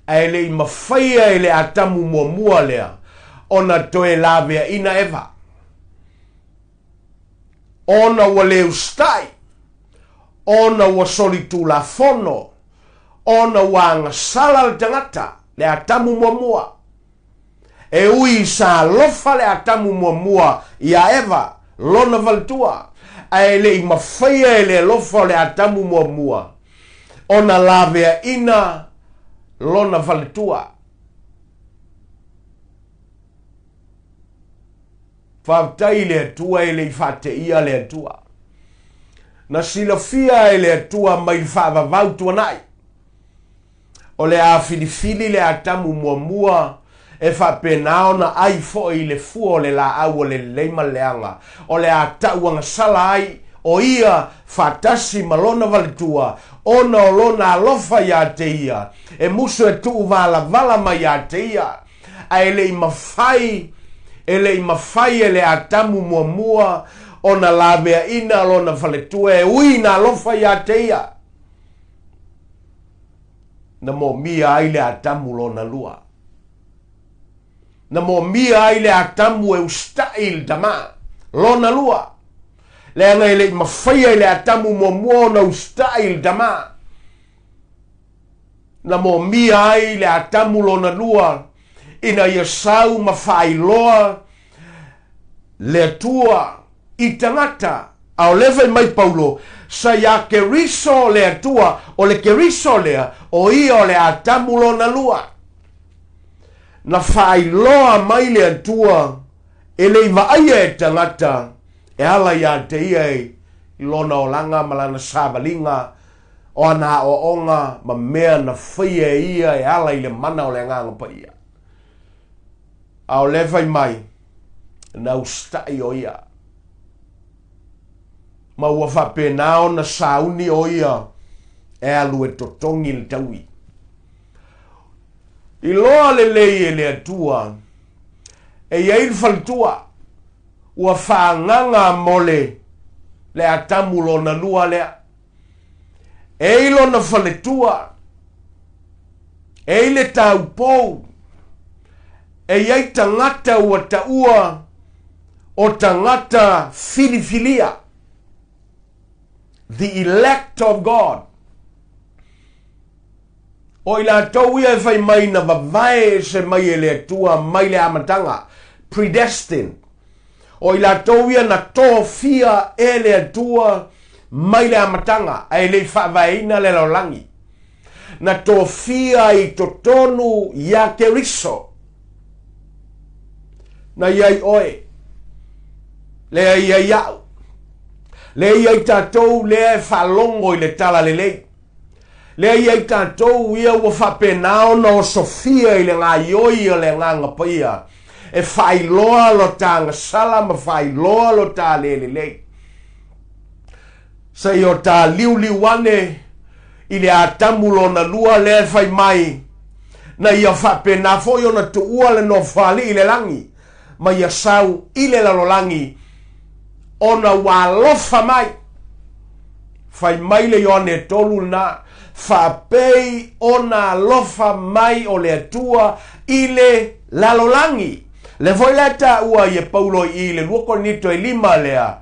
Ai le i mawhaia i le atamu mua lea. O na toe lavea ina Eva. O na ua le ustai. O na ua soli tu la fono. O na ua angasala le tangata. Le atamu mua. E ui sa lofa le atamu mua ia Eva. Lona valtua. Ai le i mawhaia e le lofa le atamu mua. O na lavea ina lona valtua. Whautai le atua e le i whate ia le atua. Na silafia e le atua mai whaavavau tua nai. O le a filifili le atamu mua e whapenao na ai fo i le fuo le la au le leima leanga. O le a tauanga sala ai o ia whatasi malona valitua. Ona o lona alofa ia te ia. E muso e tuu vala mai ia te ia. A ele i mawhai. Ele i mawhai ele atamu mua. Ona lavea ina lona valitua. E ui na alofa ia te ia. Na mo mia aile atamu lona lua. Na mo mia aile atamu e ustail dama. Lona lua. Le anga ele mawhaia ele atamu mua na ustail dama. Na mo mia aile atamu lona lua. Ina ia sau mawhai loa. Le tua i tangata. Ao lewe mai Paulo. Sa ia keriso le atua. O le keriso lea. O ia o le atamu lona lua. Na whai loa mai le atua. E le iwa aia e tangata. E ala ia te ia i lona o langa malana sāwalinga. O ana o onga ma mea na whaia ia e ala i le mana o le nganga pa ia. Ao lewai mai. Na ustai o ia. Ma ua whapenao na sauni o ia. E alu e totongi le taui. I loa le lei e le atua. E iei faltua. Ua whaanganga mole. Le atamu lona lua lea. E ilo na faletua. E ile taupou. E iei tangata ua taua. O tangata filifilia. The elect of God. O ila tau ia e whai mai na vavae se mai e le atua mai le amatanga. Predestined. O ila tau ia na tō fia e le atua mai le amatanga. E le whavaeina le laulangi. Na tō fia i totonu ia keriso. Na iai oe. Le iai iau. Le iai tātou le e whalongo i le tala le lei. Le iai tātou ia ua whapenao na o sofia i le ngā ioi o le ngā ngapaia. E whailoa lo tā ngasala ma whailoa lo tā le lei. Sa i o tā liuliwane i le atamulo na lua le whai mai. Na ia whapena fo i o na tuua le no whali i le langi. Ma ia sau i le lalolangi. Ona walofa mai. Whai mai le ione tolu na. whapei ona lofa mai o le atua i le lalolangi. Le voilata ua ia paulo i le luoko nito i lima lea.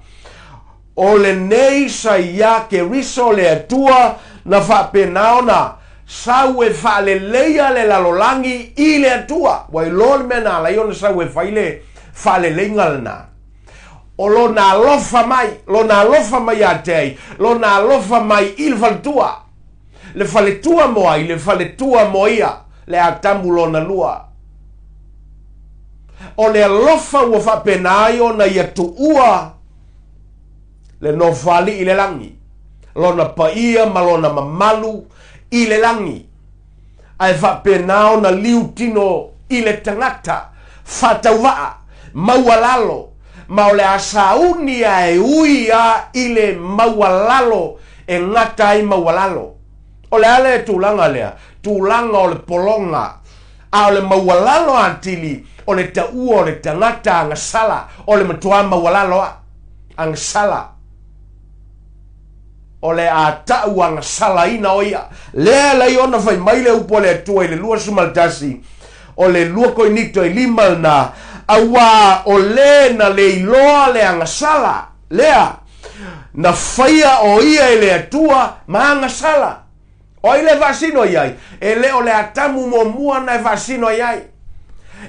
O le nei sa ia ke riso le atua na whapenaona saue whale leia le lalolangi i le atua. Wai lon mena la iona saue whale leingalna. O lo na lofa mai a tei, lo na lofa mai il faltua. Le faletua moa i le faletua moia le atamu lo na lua. O le lofa ua whapenaio na ia tuua le no fali i le langi. Lo na paia ma lo na mamalu i le langi. Ai whapenao na liu tino i le tangata. Whatauwaa, maualalo. Ma o le asauni a e uia i le maualalo e ngata i maualalo. O le ale tūlanga lea, tūlanga o le polonga. A o le maualalo antili, o le taua o le tangata angasala, o le matua maualalo angasala. O le a tau angasala ina oia. Lea lai ona fai maile upo le atua i le lua sumaltasi. O le lua koinito i lima na awa o le na le iloa le angasala. Lea, na faya o ia i le atua ma angasala. O ile vasino iai. E le o le atamu mua na vasino iai.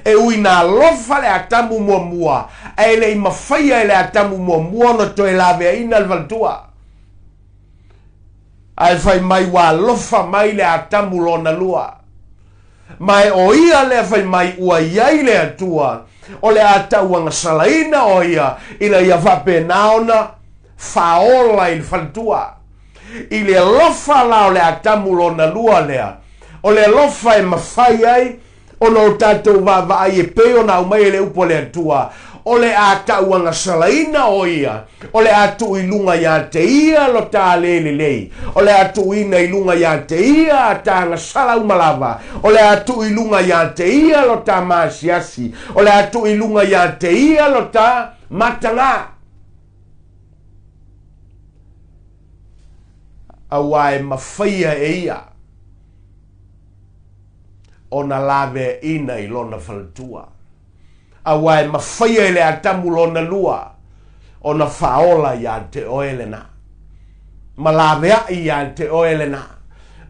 E ui na lofa le atamu mua. E le mafaya le atamu mua no to e lave ina le valtua. Ai fai mai wa lofa mai le atamu lo na lua. Mai o ia le fai mai ua iai le atua. O le atau angasalaina o ia. Ina ia vapenaona faola il faltua. I le lofa la o le atamu lo na lua lea. O le lofa e mawhai ai. O no tatou vava ai e peo na umai le upo le atua. O le atau angasalaina o ia. O le atu ilunga ya te ia lo ta lele lei. O le atu ina ilunga ya te ia ta angasala umalava. O le atu ilunga ya te ia lo ta maasiasi. O le atu ilunga ya te ia lo ta matanga. Awai mawhaia e ia. O na lave ina ilona faltua. Awai mawhaia le atamu lo na lua. O na faola ya te oele na. Malavea ya te oele na.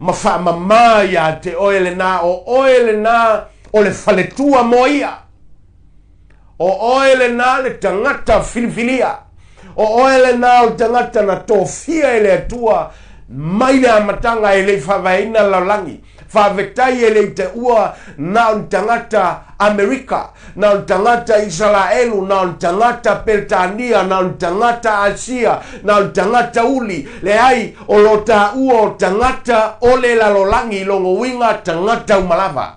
Mawhamama ya te oele na. O oele na o le faletua moia. O oele na le tangata filifilia. O oele na o tangata na tofia ele atua. Maile amatanga ele whawaina laulangi. Whawektai ele te ua na un tangata Amerika, na un tangata Israelu, na un tangata Peltania, na un tangata Asia, na un tangata uli. Le ai o lo ta ua o tangata ole lalolangi longo winga tangata umalava.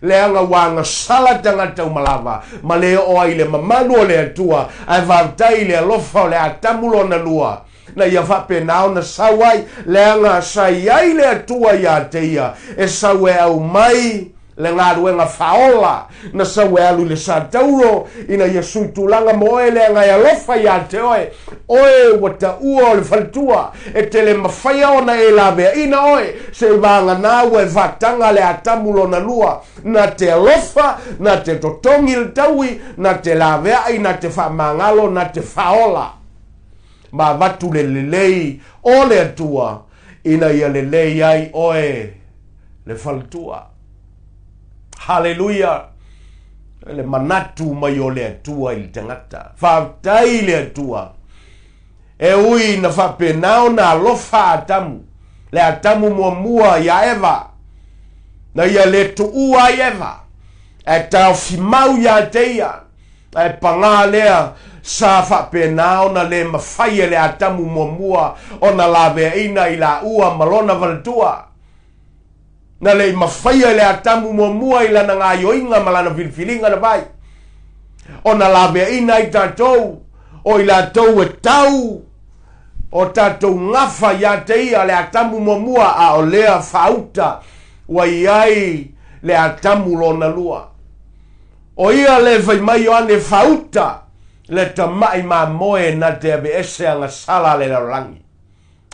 Le anga wanga sala tangata umalava. Ma le o ai le mamalu o le atua. Ai vavtai le alofa o le atamulo na lua. Na ia whapenao na sawai le anga sai le atua ia te ia. E sawe au mai le ngā ruenga whaola. Na sawe alu le satauro ina ia suitulanga moe le anga ia lofa ia te oe. Oe wata ua o le faltua. E te le mawhaia ona e lavea ina oe. Se vanga nāu e vatanga le atamulo na lua. Na te lofa, na te totongi le taui, na te lavea ina te whamangalo, na te whaola. Ma vatu le lelei o le atua ina ia lelei ai oe le faltua. Hallelujah. Le manatu mai o le atua i le tangata. Whaatai le atua. E ui na whapenao na alofa atamu. Le atamu mua ia Eva. Na ia le tuua i Eva. E tau fimau ia teia. E panga lea. Sa whapenao na le mawhaia le atamu mua o na lawe ina i la ua malona valtua. Na le mawhaia le atamu mua i la na ngā yoinga malana vilfilinga na vai. O na lawe ina i tātou o i la tau e tau o tātou ngafa ia te ia le atamu mua a o lea whauta wa iai le atamu lo na lua. O ia le vai mai o ane whauta le tamai ma moe na te abe ese anga sala le rangi.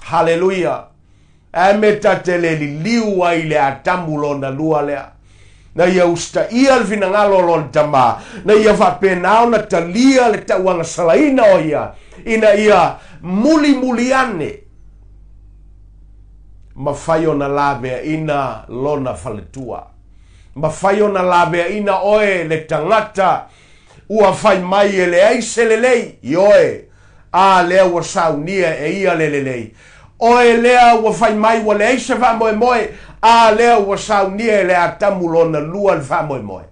Hallelujah. e me tatele li liu ai le atamulo na lua lea. Na ia usta ia le finangalo lo le tama. Na ia whapenao na talia le tauanga salaina o ia. Ina ia muli ane. Mawhaio na labea ina lona faletua. Mawhaio na labea ina oe le tangata. Ua whai mai e le aise le lei. Ioe. A lea ua saunia e ia le lei. Oe lea ua whai mai wa le aise wha moe moe. A lea ua saunia e le atamulo na lua le wha moe moe.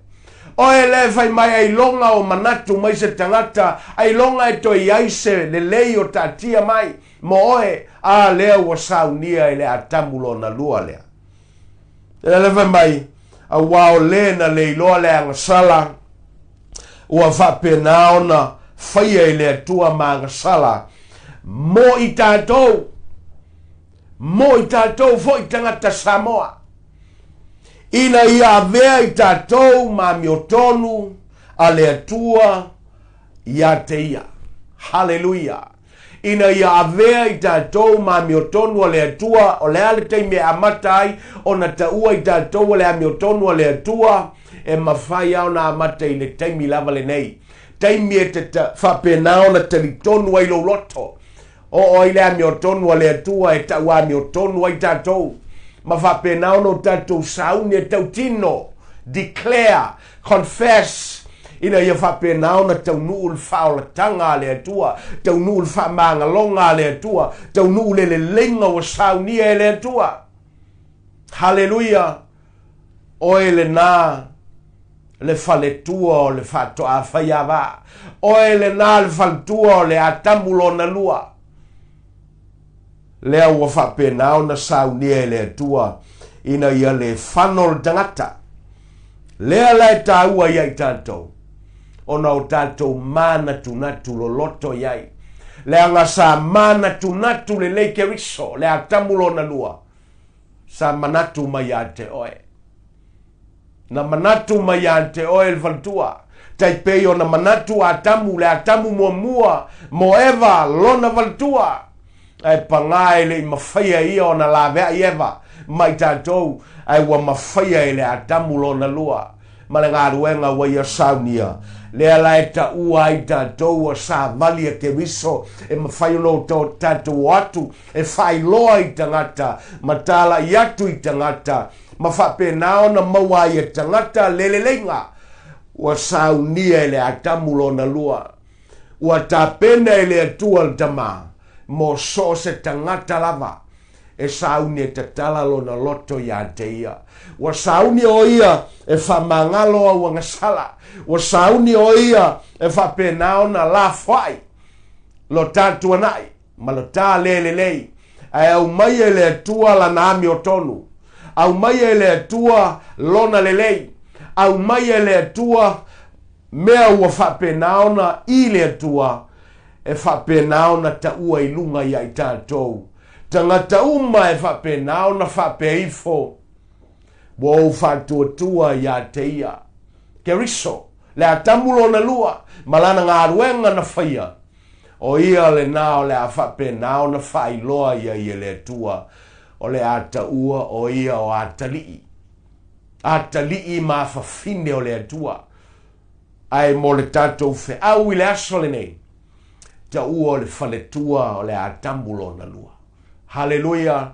Oe lea whai mai ai longa o manatu mai se tangata. Ai longa e toi aise le lei o tatia mai. Mo oe a lea ua saunia e le atamulo na lua lea. Le whai mai a wao le na le iloa le angasala. Ua whapenao na whaia i le atua maangasala. Mo i tātou. Mo i tātou fo i tangata Samoa. Ina ia avea i tātou ma miotonu a le atua ia te ia. Hallelujah. Ina ia avea i tātou ma miotonu a le atua o le ale te me amatai o na taua i tātou o le a miotonu a le atua e mawhai au na amata i le teimi lava le nei. Teimi e te whapenao na teritonu ai lo loto. O ile a miotonu a le atua e taua a miotonu ai tātou. Ma whapenao no tātou sauni e tau tino. Declare, confess. Ina ia whapenao na tau nuu whaolatanga a le atua. Tau nuu whamangalonga a le atua. Tau nuu le lenga o sauni e le atua. Hallelujah. Oe le nā. Le faletua o le whatoa whaiawa. Oe le nā le faletua o le atamulo na lua. Lea ua whapenao na saunia e le atua. Ina ia le whanol tangata. Lea lai tāua iai tātou. Ona o tātou mana tunatu lo loto iai. Lea ngā sa mana tunatu le leike riso. Le atamulo na lua. Sa manatu mai a te oe. Na manatu mai ante oil valtua. Tai o na manatu atamu le atamu mua mo eva lona valtua. Ai pangai le mawhaia ia o na lavea i eva. Mai tātou ai wa mawhaia i le atamu lona lua. Ma le ngā ruenga wa ia saunia. Le ala e ta ua i tātou a sa vali a ke viso. E mawhaia no tātou atu. E whai loa i tangata. Matala i atu i tangata. Ma whapenao na maua i tangata lelelenga. Ua saunia ele atamulo na lua. Ua tāpena ele atua le tama. Mo so se tangata lava. E saunia te talalo na loto ia te ia. Ua saunia o ia e whamangalo a wangasala. Ua saunia o ia e whapenao na la whai. Lo tātua nai. Ma lo tā lelelei. Ai au mai ele atua la nami o tonu. Au mai e le atua lona lelei. Au mai e le atua mea ua whapenao na i le atua. E whapenao na taua i lunga i ai tātou. Tangata uma e whapenao na whapeifo. Wau whatuatua i a te ia. Ke riso. Le atamulo na lua. Malana ngā ruenga na whaia. O ia le nao le a whapenao na whailoa i ai le atua. O le ata ua o ia o atalii. Atalii ma whawhine o le atua. Ai mo le tātou whe au i le aso le nei. Ta ua o le whaletua o le atamulo na lua. Hallelujah.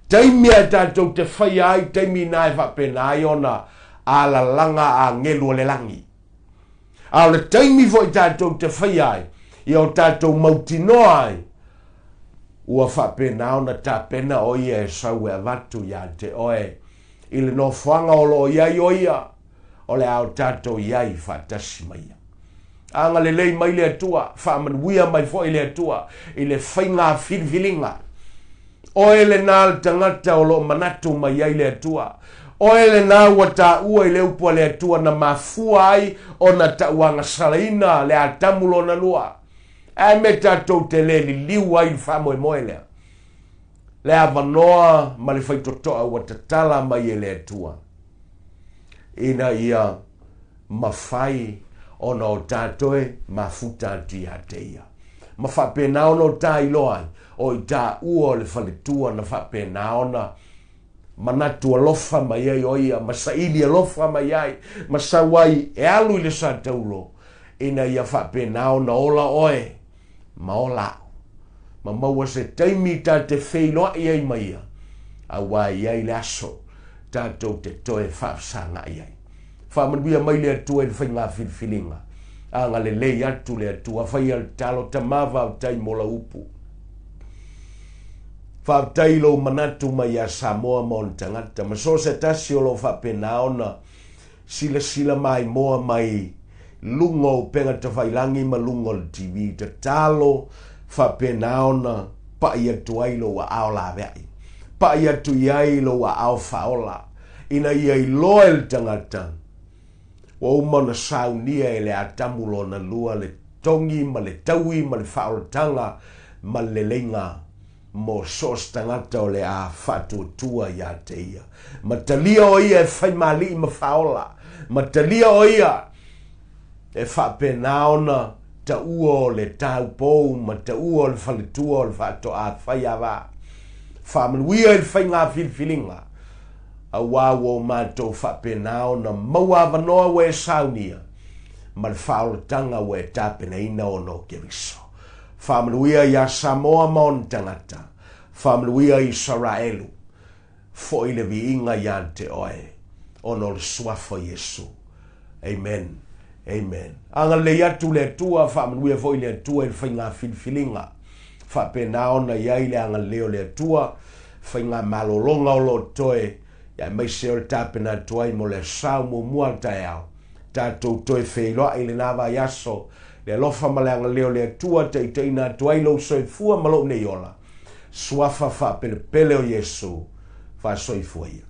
Taimi a tātou te whai ai, taimi nai whapena ai ona a la langa a ngelu o le langi. A le taimi vo i tātou te whai ai, i o tātou mautinoa ai. Ua whapenao na tāpena o ia e sau e vatu ia te oe. I le no whanga o lo iai o ia. O le au tātou iai whatasi mai. Anga le lei mai le atua. Whamanuia mai fo i le atua. I le whainga whirwhilinga. Oe le nā tangata o lo manatu mai ai le atua. Oe le nā ua tā ua i le upua le atua na mafua ai o na tauanga salaina le atamulo na lua. Ai me tātou te le li liu ai whamoe moe lea. Le avanoa ma le whaitotoa ua tatala mai e le atua. Ina ia mawhai ona o tātoe mafuta ati a te ia. ma whapenao no tai loai, o I tā ua o le whaletua na whapenao na, manatu alofa mai ai oia, masaili alofa mai ai, masawai e alu I le sa taulo, ina ia whapenao na ola oe, ma ola, ma maua se taimi tā te wheiloa I ai maia, a wai ai le aso, tātou te toe whaafsanga I ai. Whamanuia mai le atua I le whainga whilwhilinga, a ngā le lei atu le atua, whai al talo tamava au tai mola upu. Whaaftai lo manatu mai a Samoa mon tangata, ma so se tasi o lo whapenao na sila mai moa mai lungo penga ta whailangi ma lungo le TV, ta talo whapenao na pa ia tuailo wa ao la vei. Pa ia tu iailo wa ao faola, ina ia I loa le tangata, wa umana saunia e le atamulo na lua le tongi ma le taui ma le faolatanga ma le lenga, mo sos tangata o le a whatuatua ia te ia. Ma talia o ia e whaimali ma whaola. Ma talia o ia e whapenao na ta ua o le tau pou, ma ta ua o le whaletua o le whatoa whaiawa. Whamanuia e whainga whilwhilinga. A wawo mātou whapenao na maua wanoa we saunia. Ma le whaolatanga we tāpena ina o no keviso. Whamanuia ia Samoa mon tangata. Whamanuia I Israelu. Fo I le viinga ia te oe. Ono le suafa Yesu. Amen. Amen. Anga le atu le tua. Whamanuia fo I le tua I whainga whilwhilinga. Whapenao na iai le anga leo le tua. Whainga malolonga o lo toe. Ia mai se o le tāpena tuai mo le sau mo mua tae au. Tātou toe wheiloa I le nawa yaso. Le alofa maleanga leo le tua te teina tuai lo soifua malo nei ola. Suafa fa pele o Yesu fa soifua ia.